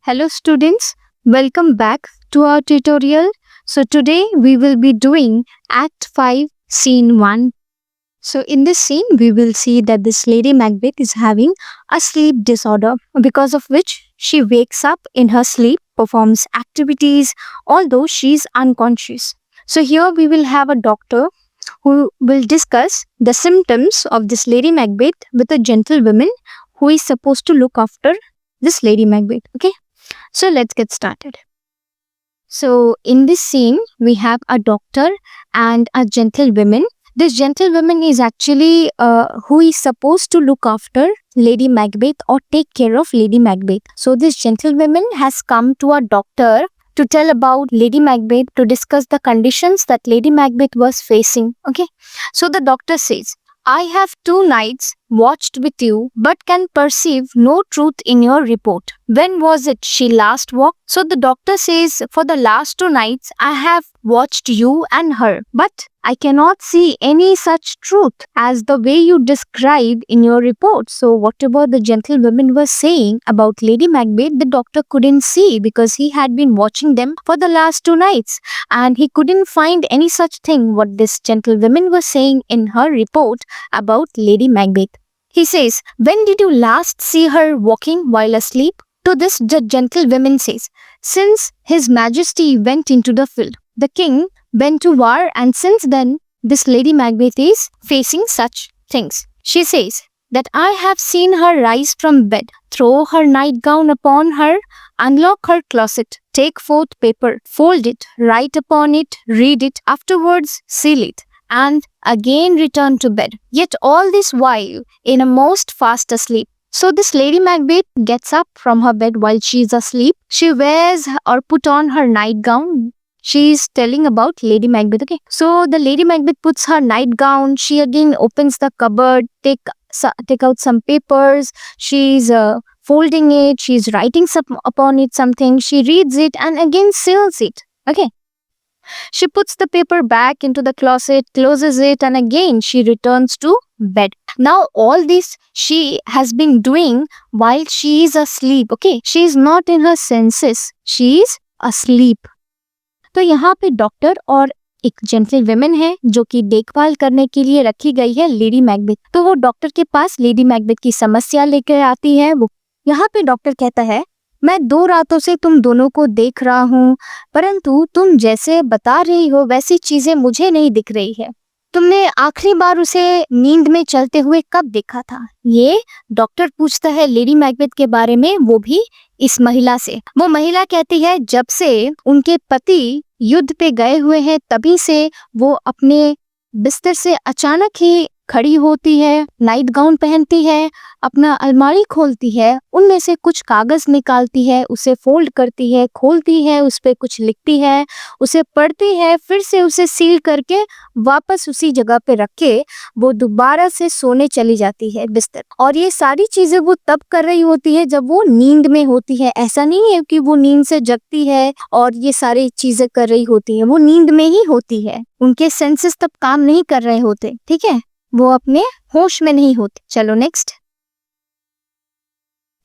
Hello students, welcome back to our tutorial. So today we will be doing Act 5 Scene 1. So in this scene we will see that this Lady Macbeth is having a sleep disorder because of which she wakes up in her sleep, performs activities although she is unconscious. So here we will have a doctor who will discuss the symptoms of this Lady Macbeth with a gentlewoman who is supposed to look after this Lady Macbeth. Okay. So let's get started. So in this scene, we have a doctor and a gentlewoman. This gentlewoman is actually who is supposed to look after Lady Macbeth or take care of Lady Macbeth. So this gentlewoman has come to a doctor to tell about Lady Macbeth, to discuss the conditions that Lady Macbeth was facing. Okay. So the doctor says, I have 2 nights watched with you, but can perceive no truth in your report. When was it she last walked? So the doctor says, for the last 2 nights, I have watched you and her, but I cannot see any such truth as the way you describe in your report. So whatever the gentlewoman was saying about Lady Macbeth, the doctor couldn't see because he had been watching them for the last 2 nights and he couldn't find any such thing what this gentlewoman was saying in her report about Lady Macbeth. He says, when did you last see her walking while asleep? To this the gentlewoman says, since His Majesty went into the field, the king went to war, and since then this Lady Macbeth is facing such things. She says that I have seen her rise from bed, throw her nightgown upon her, unlock her closet, take forth paper, fold it, write upon it, read it, afterwards seal it, and again return to bed. Yet all this while in a most fast asleep. So this Lady Macbeth gets up from her bed while she is asleep. She wears or put on her nightgown. She is telling about Lady Macbeth. Okay. So the Lady Macbeth puts her nightgown. She again opens the cupboard, take out some papers. She's folding it. She's writing upon it something. She reads it and again seals it. Okay. She puts the paper back into the closet, closes it, and again she returns to bed. Now all this she has been doing while she is asleep. Okay, she is not in her senses. She is asleep. तो यहाँ पे doctor और एक जेंटलवुमन है जो कि देखभाल करने के लिए रखी गई है लेडी मैकबेथ. तो वो डॉक्टर के पास लेडी मैकबेथ की समस्या लेकर आती है. वो यहाँ पे डॉक्टर कहता है, मैं 2 रातों से तुम दोनों को देख रहा हूँ, परंतु तुम जैसे बता रही हो वैसी चीजें मुझे नहीं दिख रही है. तुमने आखिरी बार उसे नींद में चलते हुए कब देखा था? ये डॉक्टर पूछता है लेडी मैकबेथ के बारे में, वो भी इस महिला से. वो महिला कहती है जब से उनके पति युद्ध पे गए हुए हैं तभी से वो अपने बिस्तर से अचानक ही खड़ी होती है, नाइट गाउन पहनती है, अपना अलमारी खोलती है, उनमें से कुछ कागज निकालती है, उसे फोल्ड करती है, खोलती है, उस पे कुछ लिखती है, उसे पढ़ती है, फिर से उसे सील करके वापस उसी जगह पे रख के वो दोबारा से सोने चली जाती है बिस्तर. और ये सारी चीजें वो तब कर रही होती है जब वो नींद में होती है. ऐसा नहीं है कि वो नींद से जगती है और ये सारी चीजें कर रही होती है. वो नींद में ही होती है. उनके सेंसेस तब काम नहीं कर रहे होते. ठीक है, वो अपने होश में नहीं होते. चलो next.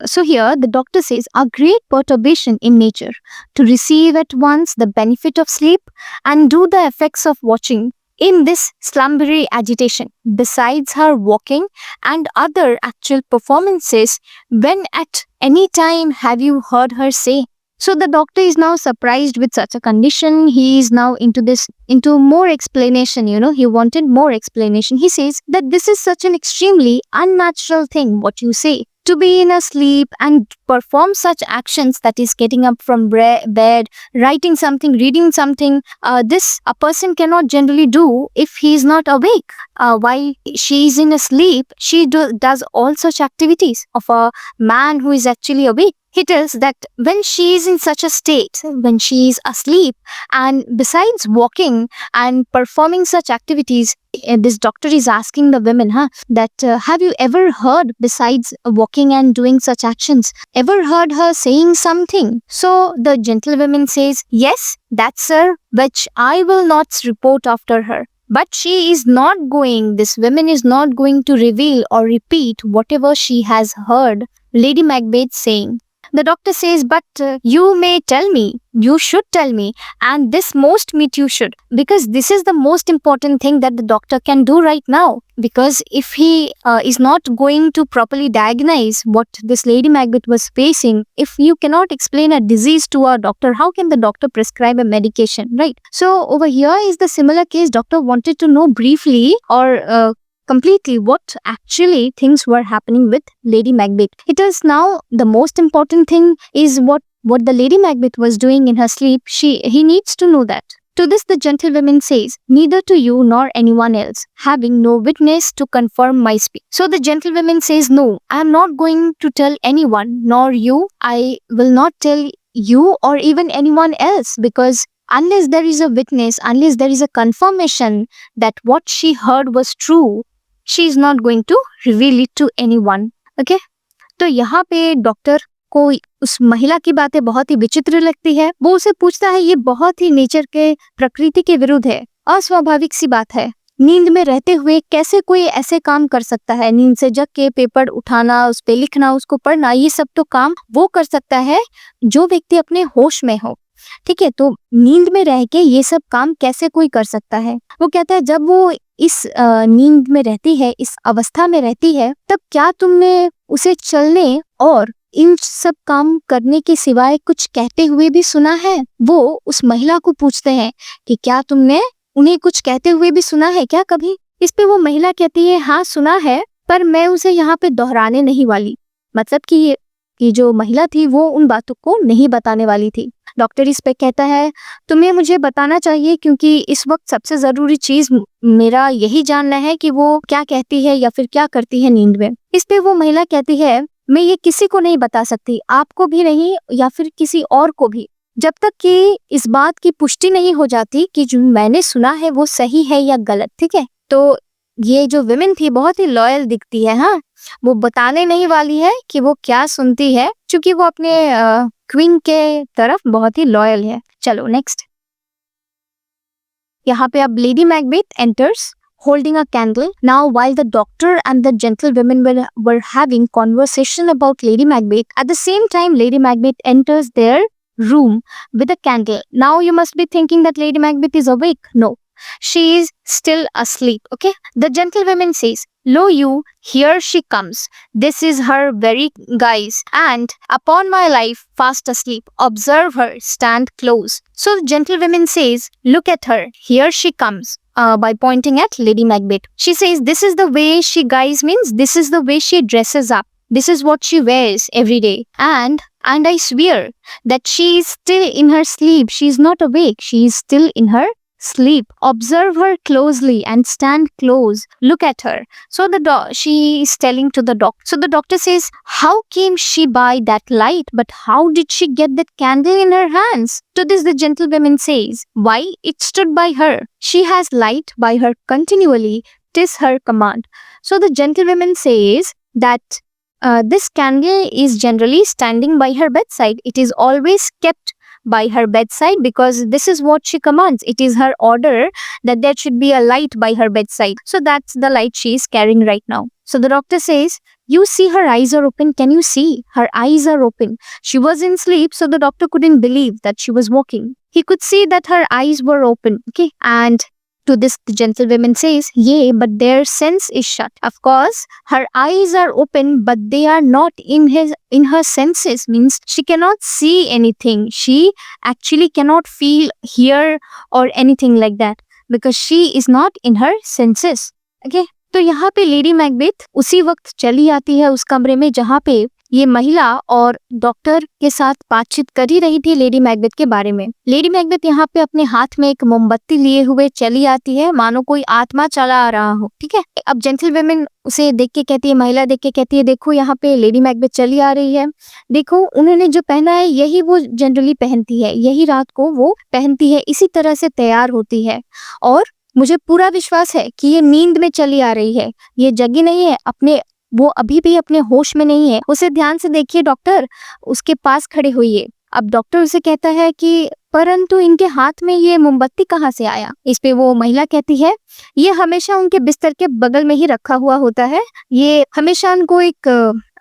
So here the doctor says a great perturbation in nature to receive at once the benefit of sleep and do the effects of watching in this slumbery agitation, besides her walking and other actual performances. When at any time have you heard her say? So the doctor is now surprised with such a condition. He is now into more explanation, he wanted more explanation. He says that this is such an extremely unnatural thing, what you say. To be in a sleep and perform such actions, that is getting up from bed, writing something, reading something, this a person cannot generally do if he is not awake. While she is in a sleep, she does all such activities of a man who is actually awake. He tells that when she is in such a state, when she is asleep, and besides walking and performing such activities, this doctor is asking the women, that have you ever heard, besides walking and doing such actions, ever heard her saying something? So the gentlewoman says, yes, that's her, which I will not report after her. But she is not going, this woman is not going to reveal or repeat whatever she has heard Lady Macbeth saying. The doctor says, but you may tell me, you should tell me, and this most meet you should, because this is the most important thing that the doctor can do right now. Because if he is not going to properly diagnose what this Lady Macbeth was facing, if you cannot explain a disease to a doctor, how can the doctor prescribe a medication, right? So over here is the similar case. Doctor wanted to know briefly or completely what actually things were happening with Lady Macbeth. It is now the most important thing is what the Lady Macbeth was doing in her sleep. He needs to know that. To this the gentlewoman says, neither to you nor anyone else, having no witness to confirm my speech. So the gentlewoman says, no, I am not going to tell anyone, nor you. I will not tell you or even anyone else, because unless there is a witness, unless there is a confirmation that what she heard was true, she is not going to reveal it to anyone. Okay? तो यहाँ पे doctor को उस महिला की बातें बहुत ही विचित्र लगती है। वो उसे पूछता है, ये बहुत ही नेचर के, प्रकृति के विरुद्ध है, अस्वाभाविक सी बात है। नींद में रहते हुए कैसे कोई ऐसे काम कर सकता है? नींद से जग के पेपर उठाना, उस पे लिखना, उसको पढ़ना, ये सब तो काम वो कर सकता है जो व्यक्ति अपने होश में हो। ठीक है, तो नींद में रह के ये सब काम कैसे कोई कर सकता है? वो कहता है, जब वो इस नींद में रहती है, इस अवस्था में रहती है, तब क्या तुमने उसे चलने और इन सब काम करने के सिवाय कुछ कहते हुए भी सुना है? वो उस महिला को पूछते हैं कि क्या तुमने उन्हें कुछ कहते हुए भी सुना है क्या कभी? इस पे वो महिला कहती है, हाँ सुना है, पर मैं उसे यहाँ पे दोहराने नहीं वाली। मतलब कि जो महिला थी वो उन बातों को नहीं बताने वाली थी। डॉक्टर इस पे कहता है, तुम्हें मुझे बताना चाहिए, क्योंकि इस वक्त सबसे जरूरी चीज मेरा यही जानना है कि वो क्या कहती है या फिर क्या करती है नींद में। इस पे वो महिला कहती है, मैं ये किसी को नहीं बता सकती, आपको भी नहीं या फिर किसी और को भी, जब तक कि इस बात की पुष्टि नहीं हो जाती कि जो मैंने सुना है वो सही है या गलत। ठीक है, तो ये जो विमेन थी बहुत ही लॉयल दिखती है। हाँ, वो बताने नहीं वाली है कि वो क्या सुनती है, क्योंकि वो अपने क्वीन के तरफ बहुत ही लॉयल है। चलो नेक्स्ट। यहाँ पे अब lady Macbeth enters holding a candle. Now while the doctor and the gentlewomen were having conversation about Lady Macbeth, at the same time Lady Macbeth enters their room with a candle. Now you must be thinking that Lady Macbeth is awake. No, she is still asleep. Okay, the gentlewoman says, lo you, here she comes. This is her very guise, and upon my life fast asleep. Observe her, stand close. So the gentlewoman says, look at her, here she comes. By pointing at Lady Macbeth. She says, this is the way she guise, means this is the way she dresses up. This is what she wears every day. And I swear that she is still in her sleep. She is not awake. She is still in her sleep. Observe her closely and stand close. Look at her. So she is telling to the doctor. So the doctor says, how came she by that light? But how did she get that candle in her hands? To this the gentlewoman says, why, it stood by her. She has light by her continually. 'Tis her command. So the gentlewoman says that this candle is generally standing by her bedside. It is always kept by her bedside because this is what she commands. It is her order that there should be a light by her bedside. So that's the light she is carrying right now. So the doctor says, you see her eyes are open. Can you see? Her eyes are open. She was in sleep, so the doctor couldn't believe that she was walking. He could see that her eyes were open. Okay, and to this the gentlewoman says, yea, but their sense is shut. Of course, her eyes are open, but they are not in her senses, means she cannot see anything. She actually cannot feel, hear or anything like that because she is not in her senses. Okay, तो यहाँ पे lady Macbeth उसी वक्त चली आती है उस कमरे में जहाँ पे ये महिला और डॉक्टर के साथ बातचीत कर ही रही थी लेडी मैकबेथ के बारे में। लेडी मैकबेथ यहाँ पे अपने हाथ में एक मोमबत्ती लिए हुए चली आती है, मानो कोई आत्मा चला आ रहा हो। ठीक है, अब जेंटलवुमन उसे देख के कहती है, महिला देख के कहती है, देखो यहाँ पे लेडी मैकबेथ चली आ रही है, देखो उन्होंने जो पहना है यही वो जनरली पहनती है, यही रात को वो पहनती है, इसी तरह से तैयार होती है और मुझे पूरा विश्वास है कि ये नींद में चली आ रही है, ये जगी नहीं है, वो अभी भी अपने होश में नहीं है। उसे ध्यान से देखिए डॉक्टर, उसके पास खड़े हुई। अब डॉक्टर उसे कहता है कि परंतु इनके हाथ में ये मोमबत्ती कहाँ से आया? इस पे वो महिला कहती है, ये हमेशा उनके बिस्तर के बगल में ही रखा हुआ होता है, ये हमेशा उनको एक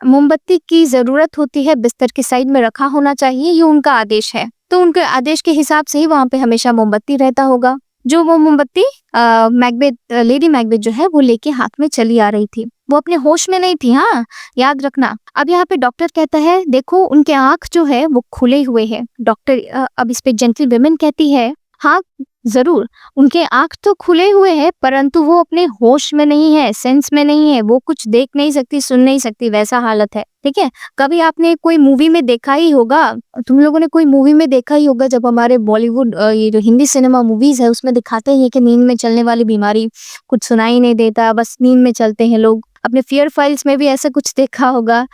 मोमबत्ती की जरूरत होती है, बिस्तर के साइड में रखा होना चाहिए, ये उनका आदेश है। तो उनके आदेश के हिसाब से ही वहां पे हमेशा मोमबत्ती रहता होगा। जो वो मोमबत्ती मैकबेथ लेडी मैकबेथ जो है वो लेके हाथ में चली आ रही थी। वो अपने होश में नहीं थी, हाँ याद रखना। अब यहाँ पे डॉक्टर कहता है देखो उनके आंख जो है वो खुले हुए हैं। डॉक्टर अब इस पे जेंटल विमेन कहती है हाँ जरूर उनके आंख तो खुले हुए हैं, परंतु वो अपने होश में नहीं है, सेंस में नहीं है, वो कुछ देख नहीं सकती, सुन नहीं सकती, वैसा हालत है। ठीक है, कभी आपने कोई मूवी में देखा ही होगा, तुम लोगों ने कोई मूवी में देखा ही होगा, जब हमारे बॉलीवुड ये जो हिंदी सिनेमा मूवीज है उसमें दिखाते हैं कि नींद में चलने वाली बीमारी, कुछ सुनाई नहीं देता, बस नींद में चलते हैं लोग। अपने फियर फाइल्स में भी ऐसा कुछ देखा होगा।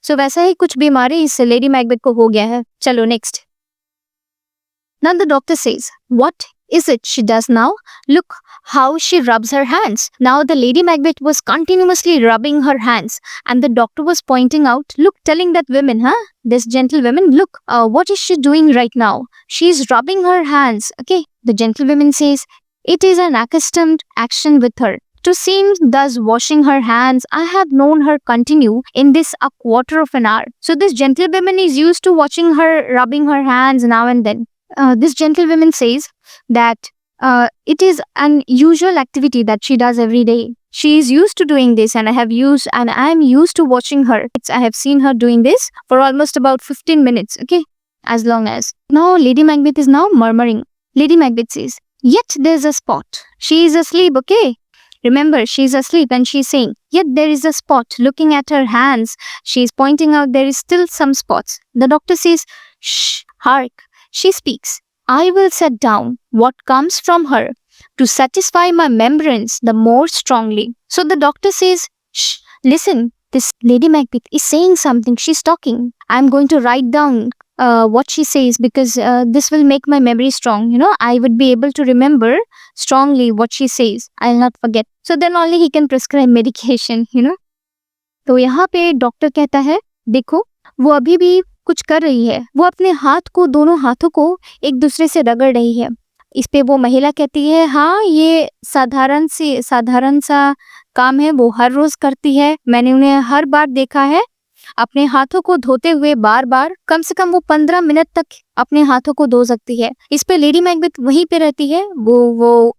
सो वैसा ही कुछ बीमारी इस लेडी मैकबेथ को हो गया है। चलो next. Now the doctor says, what is it she does now? Look how she rubs her hands. Now the Lady Macbeth was continuously rubbing her hands, and the doctor was pointing out, look, telling that woman, this gentlewoman, look, what is she doing right now? She is rubbing her hands. Okay, the gentlewoman says, it is an accustomed action with her. To seem thus washing her hands, I have known her continue in this a quarter of an hour. So this gentlewoman is used to watching her rubbing her hands now and then. This gentlewoman says that it is an usual activity that she does every day. She is used to doing this, and I am used to watching her. I have seen her doing this for almost about 15 minutes. Okay, as long as now Lady Macbeth is now murmuring. Lady Macbeth says, yet there's a spot. She is asleep. Okay. Remember, she is asleep and she is saying, yet there is a spot. Looking at her hands, she is pointing out there is still some spots. The doctor says, shh, hark. She speaks. I will set down what comes from her to satisfy my remembrance the more strongly. So the doctor says, shh, listen, this Lady Macbeth is saying something. She's talking. I'm going to write down what she says because this will make my memory strong. You know, I would be able to remember strongly what she says. I'll not forget. So then only he can prescribe medication, you know. तो यहाँ पे doctor कहता है देखो वो अभी भी कुछ कर रही है, वो अपने हाथ को, दोनों हाथों को एक दूसरे से रगड़ रही है। इस पे वो महिला कहती है हाँ ये साधारण सा काम है, वो हर रोज करती है, मैंने उन्हें हर बार देखा है अपने हाथों को धोते हुए बार बार, कम से कम वो 15 मिनट तक अपने हाथों को धो सकती है। इस पे लेडी मैकबेथ वहीं पे रहती है, वो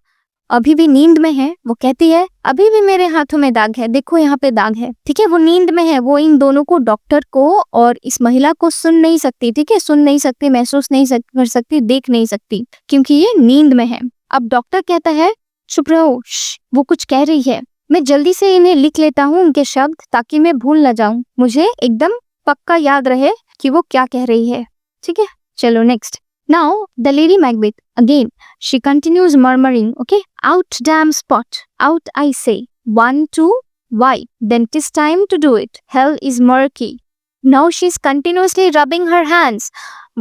अभी भी नींद में है। वो कहती है अभी भी मेरे हाथों में दाग है, देखो यहाँ पे दाग है। ठीक है, वो नींद में है, वो इन दोनों को, डॉक्टर को और इस महिला को सुन नहीं सकती। ठीक है, सुन नहीं सकती, महसूस नहीं कर सकती, देख नहीं सकती, क्योंकि ये नींद में है। अब डॉक्टर कहता है चुप रहो, वो कुछ कह रही है, मैं जल्दी से इन्हें लिख लेता हूँ उनके शब्द, ताकि मैं भूल न जाऊं, मुझे एकदम पक्का याद रहे कि वो क्या कह रही है। ठीक है, चलो next. Now the Lady Macbeth again, she continues murmuring, okay, out damn spot, out I say, 1, 2, why, then 'tis time to do it, hell is murky. Now she's continuously rubbing her hands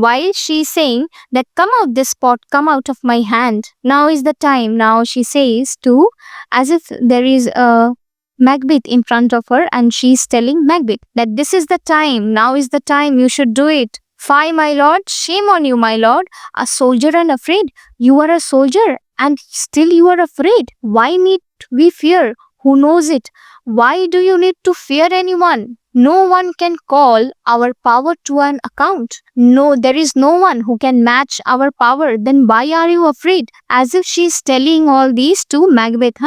while she's saying that come out this spot, come out of my hand, now is the time. Now she says to, as if there is a Macbeth in front of her and she's telling Macbeth that this is the time, now is the time, you should do it. Fie, my lord, shame on you, my lord, a soldier and afraid. You are a soldier and still you are afraid. Why need we fear? Who knows it? Why do you need to fear anyone? No one can call our power to an account. No, there is no one who can match our power. Then why are you afraid? As if she is telling all these to Macbeth,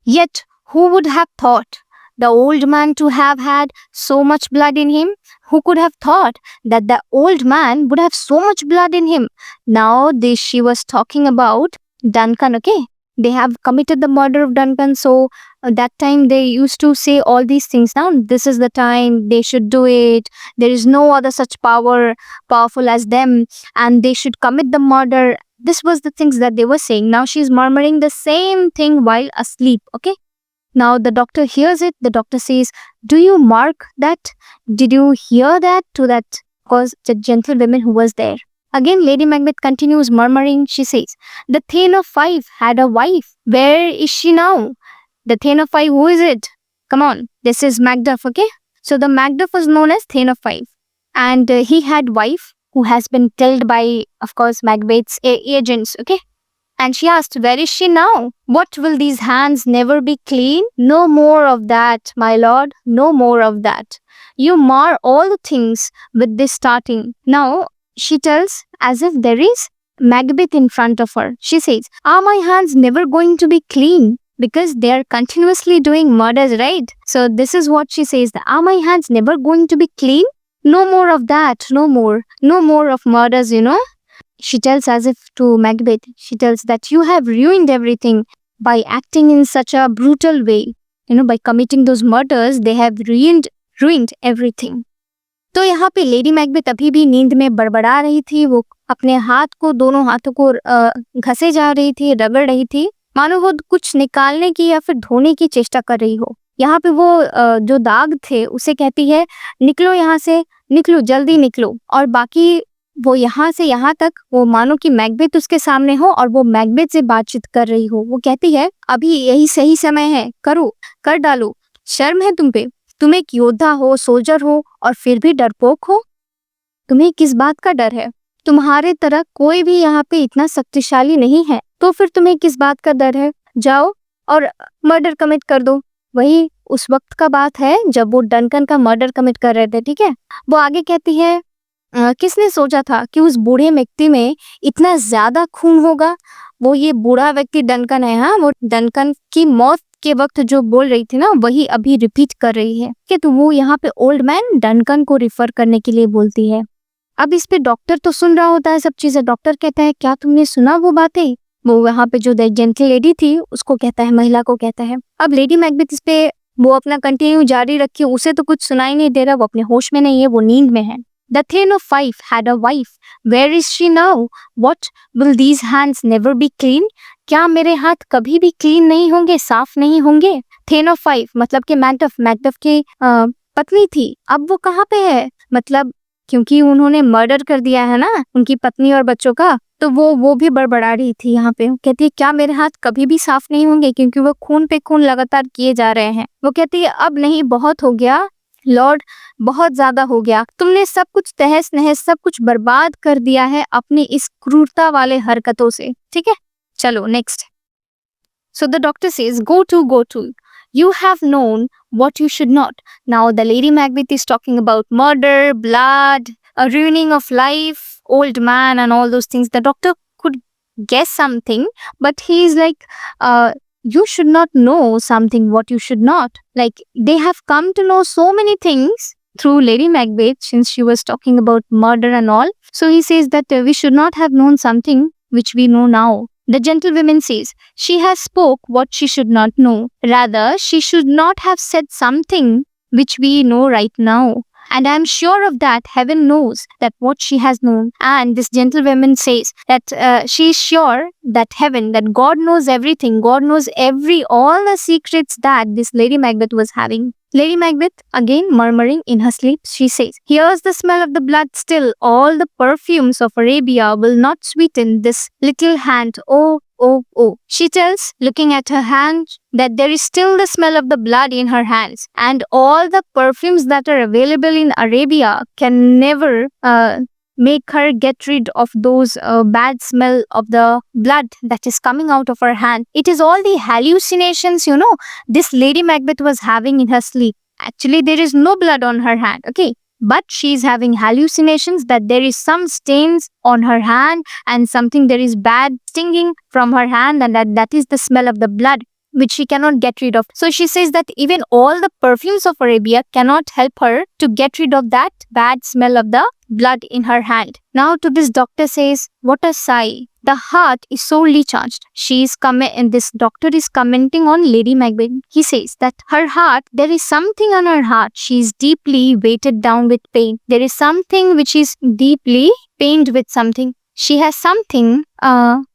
Yet, who would have thought the old man to have had so much blood in him? Who could have thought that the old man would have so much blood in him? Now this she was talking about Duncan, okay? They have committed the murder of Duncan, so that time they used to say all these things. Now this is the time, they should do it. There is no other such powerful as them, and they should commit the murder. This was the things that they were saying. Now she's murmuring the same thing while asleep, okay? Now the doctor hears it. The doctor says, do you mark that? Did you hear that? To that, because the gentlewoman who was there. Again, Lady Macbeth continues murmuring. She says, the Thane of Fife had a wife. Where is she now? The Thane of Fife, who is it? Come on, this is Macduff, okay? So the Macduff was known as Thane of Fife. And he had wife who has been killed by, of course, Macbeth's agents, okay? And she asked, where is she now? What, will these hands never be clean? No more of that, my lord, no more of that. You mar all the things with this starting. Now, she tells as if there is Macbeth in front of her. She says, are my hands never going to be clean? Because they are continuously doing murders, right? So this is what she says. Are my hands never going to be clean? No more of that. No more. No more of murders, She tells as if to Macbeth. She tells that you have ruined everything by acting in such a brutal way. By committing those murders, they have ruined everything. तो यहाँ पे lady Macbeth अभी भी नींद में बड़बड़ा रही थी। वो अपने दोनों हाथों को घसे जा रही थी, रगड़ रही थी, मानो वो कुछ निकालने की या फिर धोने की चेष्टा कर रही हो। यहाँ पे वो जो दाग थे उसे कहती है, निकलो यहाँ से, निकलो, जल्दी निकलो। और बाकी वो यहाँ से यहाँ तक वो मानो कि मैकबेथ उसके सामने हो और वो मैकबेथ से बातचीत कर रही हो। वो कहती है, अभी यही सही समय है, कर डालो, शर्म है तुम पे, तुम एक योद्धा हो, सोल्जर हो और फिर भी डरपोक हो। तुम्हें किस बात का डर है? तुम्हारे तरह कोई भी यहाँ पे इतना शक्तिशाली नहीं है, तो फिर तुम्हें किस बात का डर है? जाओ और मर्डर कमिट कर दो। वही उस वक्त का बात है जब वो डनकन का मर्डर कमिट कर रहे थे, ठीक है। वो आगे कहती है, किसने सोचा था कि उस बूढ़े व्यक्ति में इतना ज्यादा खून होगा? वो ये बूढ़ा व्यक्ति डनकन है। हाँ, वो डनकन की मौत के वक्त जो बोल रही थी ना, वही अभी रिपीट कर रही है कि तो वो यहाँ पे ओल्ड मैन डनकन को रिफर करने के लिए बोलती है। अब इस पे डॉक्टर तो सुन रहा होता है सब चीजें। डॉक्टर कहता है, क्या तुमने सुना वो बातें? वो यहाँ पे जो जेंटल लेडी थी उसको कहता है, महिला को कहता है। अब लेडी मैकबेथ इस पे वो अपना कंटिन्यू जारी रखी, उसे तो कुछ सुनाई नहीं दे रहा, वो अपने होश में नहीं है, वो नींद में है। The Thane of Fife had a wife. Where is she now? What will these hands never be clean? क्या मेरे हाथ कभी भी क्लीन नहीं होंगे, साफ नहीं होंगे? Thane of Fife मतलब कि मैकबेथ की पत्नी थी। अब वो कहाँ पे है? मतलब क्योंकि उन्होंने मर्डर कर दिया है ना उनकी पत्नी और बच्चों का, तो वो भी बड़बड़ा रही थी। यहाँ पे कहती है, क्या मेरे हाथ कभी भी साफ नहीं होंगे? क्योंकि वो खून पे खून लगातार किए जा रहे हैं। वो कहती है, अब नहीं, बहुत हो गया लॉर्ड, बहुत ज्यादा हो गया। तुमने सब कुछ तहस नहस, सब कुछ बर्बाद कर दिया है अपनी इस क्रूरता वाले हरकतों से। ठीक है, चलो next. So the doctor says, go to. You have known what you should not. Now the Lady Macbeth is talking about murder, blood, a ruining of life, old man and all those things. The doctor could guess something, but he is like, you should not know something what you should not. Like, they have come to know so many things through Lady Macbeth since she was talking about murder and all. So he says that we should not have known something which we know now. The gentlewoman says, she has spoke what she should not know. Rather, she should not have said something which we know right now. And I am sure of that. Heaven knows that what she has known. And this gentlewoman says that she is sure that heaven, that God knows everything. God knows all the secrets that this Lady Macbeth was having. Lady Macbeth, again murmuring in her sleep, she says, here's the smell of the blood still. All the perfumes of Arabia will not sweeten this little hand. Oh. She tells, looking at her hand, that there is still the smell of the blood in her hands. And all the perfumes that are available in Arabia can never make her get rid of those bad smell of the blood that is coming out of her hand. It is all the hallucinations, this Lady Macbeth was having in her sleep. Actually, there is no blood on her hand, okay? But she is having hallucinations that there is some stains on her hand and something, there is bad stinging from her hand, and that is the smell of the blood which she cannot get rid of. So she says that even all the perfumes of Arabia cannot help her to get rid of that bad smell of the blood in her hand. Now to this doctor says, what a sigh. The heart is sorely charged. And this doctor is commenting on Lady Macbeth. He says that her heart, there is something on her heart. She is deeply weighted down with pain. There is something which is deeply pained with something. She has something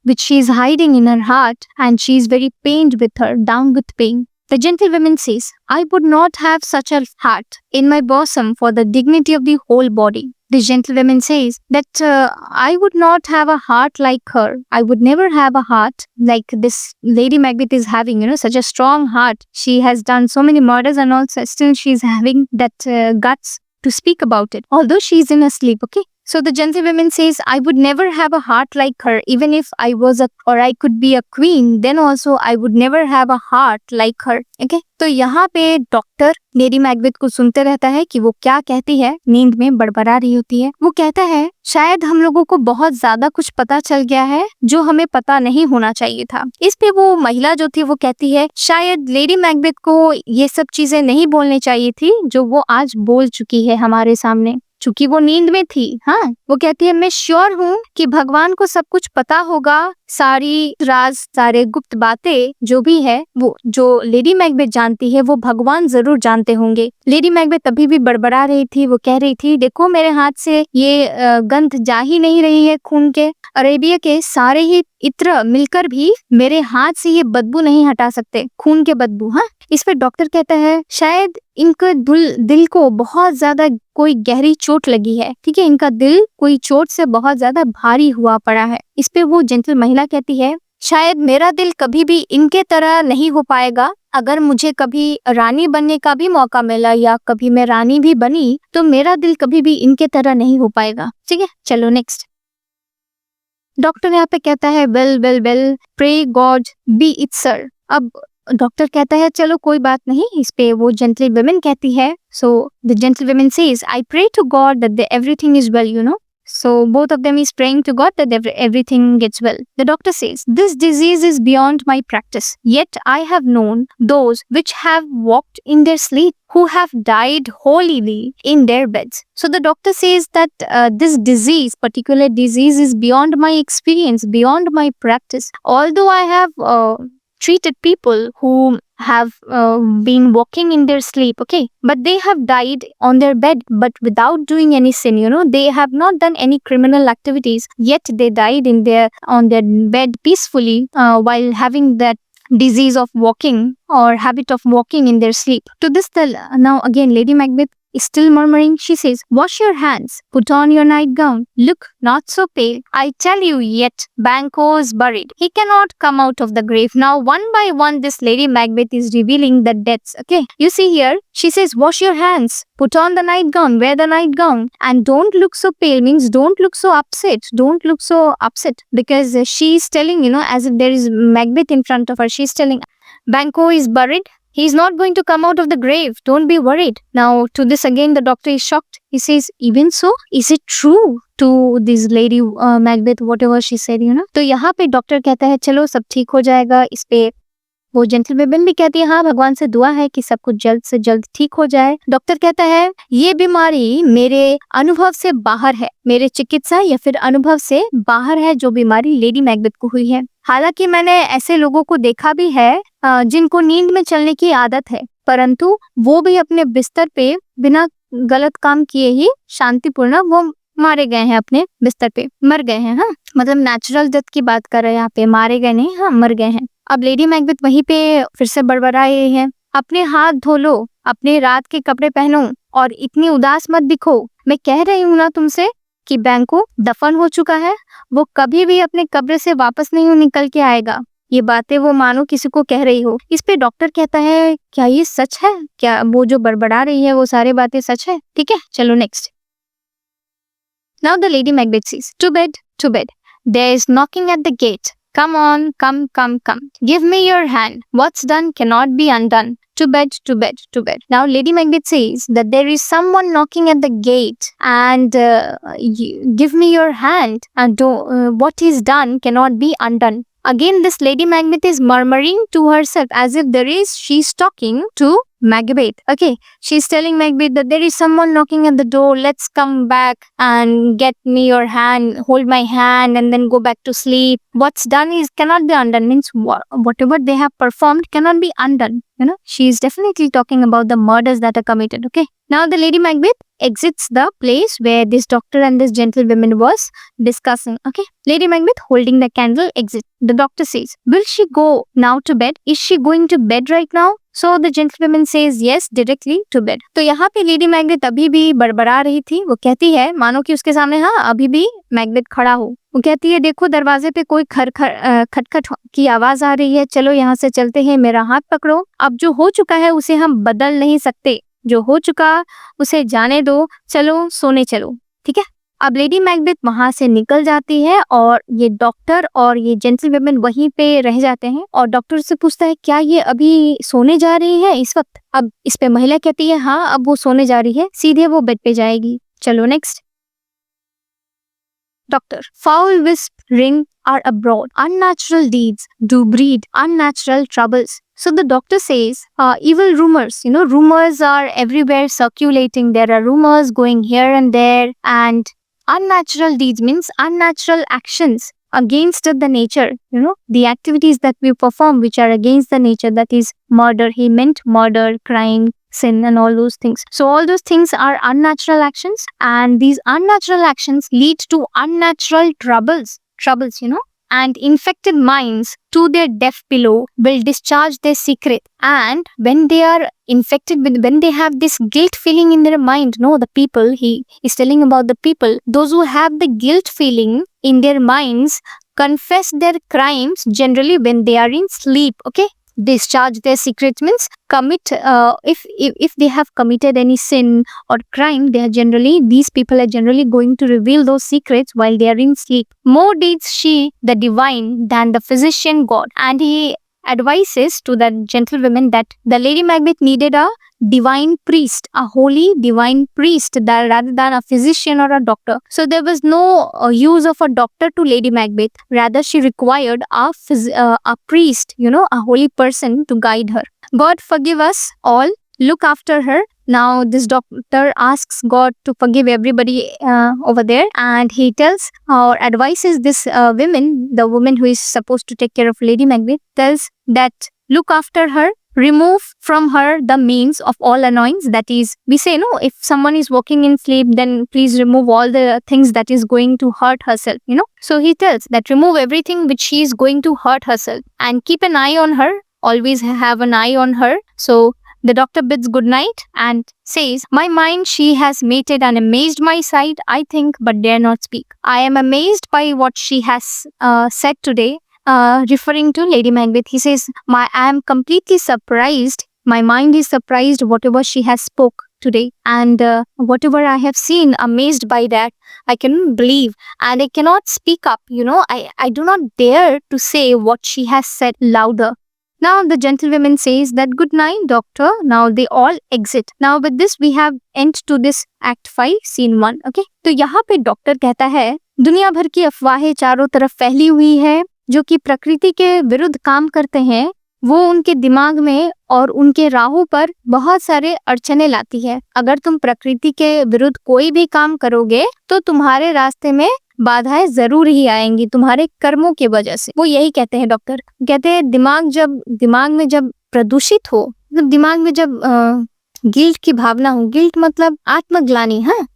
which she is hiding in her heart, and she is very pained with her, down with pain. The gentlewoman says, I would not have such a heart in my bosom for the dignity of the whole body. The gentlewoman says that I would not have a heart like her. I would never have a heart like this Lady Macbeth is having, such a strong heart. She has done so many murders and also still she is having that guts to speak about it, although she is in a sleep, okay? So the gentlewoman says, I would never have a heart like her, even if I was I could be a queen, then also I would never have a heart like her. Okay? तो यहाँ पे doctor lady Macbeth को सुनते रहता है कि वो क्या कहती है, नींद में बड़बड़ा रही होती है। वो कहता है, शायद हम लोगों को बहुत ज्यादा कुछ पता चल गया है जो हमें पता नहीं होना चाहिए था। इस पे वो महिला जो थी वो कहती है, शायद लेडी मैकबेथ को ये सब चीजें नहीं बोलनी चाहिए थी जो वो आज बोल चुकी है हमारे सामने, चूंकि वो नींद में थी। हाँ, वो कहती है, मैं श्योर हूँ कि भगवान को सब कुछ पता होगा, सारी राज, सारे गुप्त बातें जो भी है वो जो लेडी मैकबेथ जानती है वो भगवान जरूर जानते होंगे। लेडी मैकबेथ अभी भी बड़बड़ा रही थी। वो कह रही थी, देखो मेरे हाथ से ये गंध जा ही नहीं रही है खून के। अरेबिया के सारे ही इत्र मिलकर भी मेरे हाथ से ये बदबू नहीं हटा सकते, खून के बदबू। हाँ, इस पर डॉक्टर कहता है, शायद इनका दिल को बहुत ज्यादा कोई गहरी चोट लगी है। ठीक है, इनका दिल कोई चोट से बहुत ज्यादा भारी हुआ पड़ा है। इस पे वो जेंटल महिला कहती है, शायद मेरा दिल कभी भी इनके तरह नहीं हो पाएगा। अगर मुझे कभी रानी बनने का भी मौका मिला या कभी मैं रानी भी बनी तो मेरा दिल कभी भी इनके तरह नहीं हो पाएगा। ठीक है, चलो नेक्स्ट। डॉक्टर यहाँ पे कहता है, well well well, pray God be it sir. अब डॉक्टर कहता है, चलो कोई बात नहीं। इस पे वो जेंटल वुमेन कहती है, so the gentle women says, I pray to God that everything is well, you know. So both of them is praying to God that everything gets well. The doctor says, this disease is beyond my practice. Yet I have known those which have walked in their sleep, who have died holily in their beds. So the doctor says that this disease, particular disease, is beyond my experience, beyond my practice. Although I have treated people who have been walking in their sleep, okay, but they have died on their bed, but without doing any sin, you know, they have not done any criminal activities, yet they died on their bed peacefully while having that disease of walking or habit of walking in their sleep. To this, now again Lady Macbeth is still murmuring. She says, wash your hands, put on your nightgown, look not so pale. I tell you, yet Banquo is buried, he cannot come out of the grave. Now one by one this Lady Macbeth is revealing the deaths. Okay, you see here she says, wash your hands, put on the nightgown, wear the nightgown, and don't look so pale, means don't look so upset, don't look so upset, because she is telling, you know, as if there is Macbeth in front of her, she is telling, Banquo is buried, he is not going to come out of the grave, don't be worried. Now to this again the doctor is shocked. He says, even so, is it true to this lady Macbeth, whatever she said, you know? तो यहाँ पे doctor कहता है, चलो सब ठीक हो जाएगा। इस पे वो जेंटलमैन भी कहती है, हाँ भगवान से दुआ है कि सब कुछ जल्द से जल्द ठीक हो जाए। डॉक्टर कहता है, ये बीमारी मेरे अनुभव से बाहर है, मेरे चिकित्सा या फिर अनुभव से बाहर है जो बीमारी लेडी मैकबेथ को हुई है। हालांकि मैंने ऐसे लोगों को देखा भी है जिनको नींद में चलने की आदत है, परंतु वो भी अपने बिस्तर पे बिना गलत काम किए ही शांतिपूर्ण वो मारे गए हैं, अपने बिस्तर पे मर गए हैं। हाँ, मतलब नेचुरल डेथ की बात कर रहे हैं यहाँ पे, मारे गए नहीं, हाँ मर गए हैं। अब लेडी मैकबेथ वहीं पे फिर से बड़बड़ा रही है, अपने हाथ धो लो, अपने रात के कपड़े पहनो और इतनी उदास मत दिखो। मैं कह रही हूँ ना तुमसे कि बैंको दफन हो चुका है, वो कभी भी अपने कब्र से वापस नहीं निकल के आएगा। ये बातें वो मानो किसी को कह रही हो। इस पे डॉक्टर कहता है, क्या ये सच है? क्या वो जो बड़बड़ा रही है वो सारी बातें सच है? ठीक है, चलो next. Now the Lady Macbeth says, to bed, to bed. There is knocking at the gate. Come on, come, come, come. Give me your hand. What's done cannot be undone. To bed, to bed, to bed. Now Lady Macbeth says that there is someone knocking at the gate and give me your hand, and what is done cannot be undone. Again this Lady Macbeth is murmuring to herself as if she's talking to Macbeth. Okay, she's telling Macbeth that there is someone knocking at the door, let's come back and get me your hand, hold my hand and then go back to sleep. What's done cannot be undone, means whatever they have performed cannot be undone. You know, she is definitely talking about the murders that are committed. Okay, now the Lady Macbeth exits the place where this doctor and this gentlewoman was discussing. Okay, Lady Macbeth holding the candle exits. The doctor says, will she go now to bed? Is she going to bed right now? So the gentlewoman says yes, directly to bed. तो यहाँ पे lady Macbeth अभी भी बड़बड़ा रही थी। वो कहती है मानो कि उसके सामने हाँ अभी भी मैकबेथ खड़ा हो। वो कहती है, देखो दरवाजे पे कोई खटखट की आवाज आ रही है, चलो यहाँ से चलते हैं, मेरा हाथ पकड़ो। अब जो हो चुका है उसे हम बदल नहीं सकते, जो हो चुका उसे जाने दो, चलो सोने चलो। ठीक है, अब लेडी मैकबेथ वहां से निकल जाती है और ये डॉक्टर और ये जेंटलमैन वहीं पे रह जाते हैं और डॉक्टर से पूछता है क्या ये अभी सोने जा रही है इस वक्त। अब इस पे महिला कहती है हाँ अब वो सोने जा रही है, सीधे वो बेड पे जाएगी। चलो next. Doctor, foul whispering are abroad. Unnatural deeds do breed unnatural troubles. So the doctor says, evil rumors, rumors are everywhere circulating. There are rumors going here and there. And unnatural deeds means unnatural actions against the nature, the activities that we perform which are against the nature, that is murder. He meant murder, crime, sin and all those things. So all those things are unnatural actions, and these unnatural actions lead to unnatural troubles, and infected minds to their deaf pillow will discharge their secret. And when they are infected with, when they have this guilt feeling in their mind, the people, he is telling about the people, those who have the guilt feeling in their minds confess their crimes generally when they are in sleep. Okay, discharge their secrets means commit, if they have committed any sin or crime, these people are generally going to reveal those secrets while they are in sleep. More needs she the divine than the physician God. And he advises to the gentlewoman that the Lady Macbeth needed a divine priest, a holy divine priest, rather than a physician or a doctor. So there was no use of a doctor to Lady Macbeth. Rather, she required a priest, a holy person to guide her. God forgive us all. Look after her. Now this doctor asks God to forgive everybody over there, and he tells or advises this woman, the woman who is supposed to take care of Lady Macbeth, tells that look after her, remove from her the means of all annoyance. That is, we say, if someone is walking in sleep, then please remove all the things that is going to hurt herself, So he tells that remove everything which she is going to hurt herself, and keep an eye on her, always have an eye on her. So the doctor bids good night and says, my mind she has mated and amazed my sight, I think, but dare not speak. I am amazed by what she has said today. Referring to Lady Macbeth, he says, I am completely surprised. My mind is surprised whatever she has spoke today, and whatever I have seen, amazed by that. I cannot believe, and I cannot speak up. I do not dare to say what she has said louder. Now the gentlewoman says that good night, doctor. Now they all exit. Now with this we have end to this Act 5, Scene 1. Okay, तो यहाँ पे doctor कहता है दुनिया भर की अफवाहें चारों तरफ फैली हुई है जो कि प्रकृति के विरुद्ध काम करते हैं, वो उनके दिमाग में और उनके राहों पर बहुत सारे अड़चने लाती है। अगर तुम प्रकृति के विरुद्ध कोई भी काम करोगे तो तुम्हारे रास्ते में बाधाएं जरूर ही आएंगी तुम्हारे कर्मों की वजह से। वो यही कहते हैं डॉक्टर, कहते हैं दिमाग में जब प्रदूषित हो, दिमाग में जब गिल्ट की भावना हो, गिल्ट मतलब आत्मग्लानि, हाँ,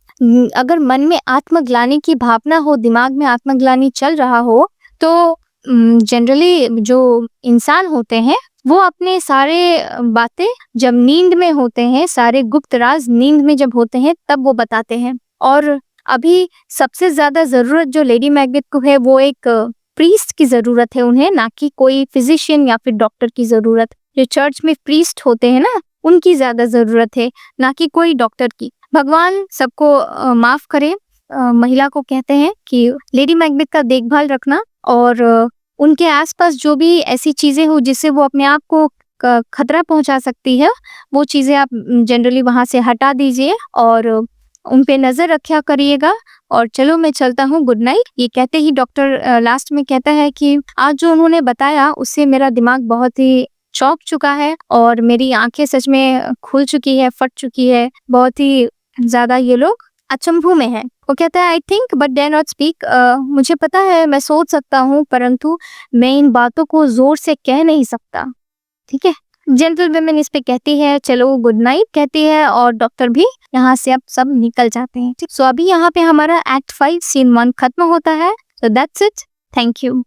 अगर मन में आत्मग्लानि की भावना हो, दिमाग में आत्मग्लानि चल रहा हो, तो जनरली जो इंसान होते हैं वो अपने सारे बातें जब नींद में होते हैं, सारे गुप्त राज नींद में जब होते हैं तब वो बताते हैं। और अभी सबसे ज्यादा जरूरत जो लेडी मैकबेथ को है वो एक प्रीस्ट की जरूरत है उन्हें, ना कि कोई फिजिशियन या फिर डॉक्टर की जरूरत। जो चर्च में प्रीस्ट होते हैं ना, उनकी ज्यादा जरूरत है, ना कि कोई डॉक्टर की। भगवान सबको माफ करे। महिला को कहते हैं कि लेडी मैकबेथ का देखभाल रखना और उनके आसपास जो भी ऐसी चीजें हो जिससे वो अपने आप को खतरा पहुंचा सकती है, वो चीजें आप जनरली वहां से हटा दीजिए और उन पे नजर रखा करिएगा। और चलो मैं चलता हूँ, गुड नाइट। ये कहते ही डॉक्टर लास्ट में कहता है कि आज जो उन्होंने बताया उससे मेरा दिमाग बहुत ही चौंक चुका है और मेरी आंखें सच में खुल चुकी है, फट चुकी है। बहुत ही ज्यादा ये लोग अचंभू में है। वो कहता है I think but dare not speak, मुझे पता है, मैं सोच सकता हूँ, परंतु मैं इन बातों को जोर से कह नहीं सकता। ठीक है, जेंटलवुमन इस पे कहती है चलो गुड नाइट कहती है और डॉक्टर भी यहाँ से अब सब निकल जाते हैं। ठीक, सो अभी यहाँ पे हमारा Act 5 Scene 1 खत्म होता है। So that's it, thank you.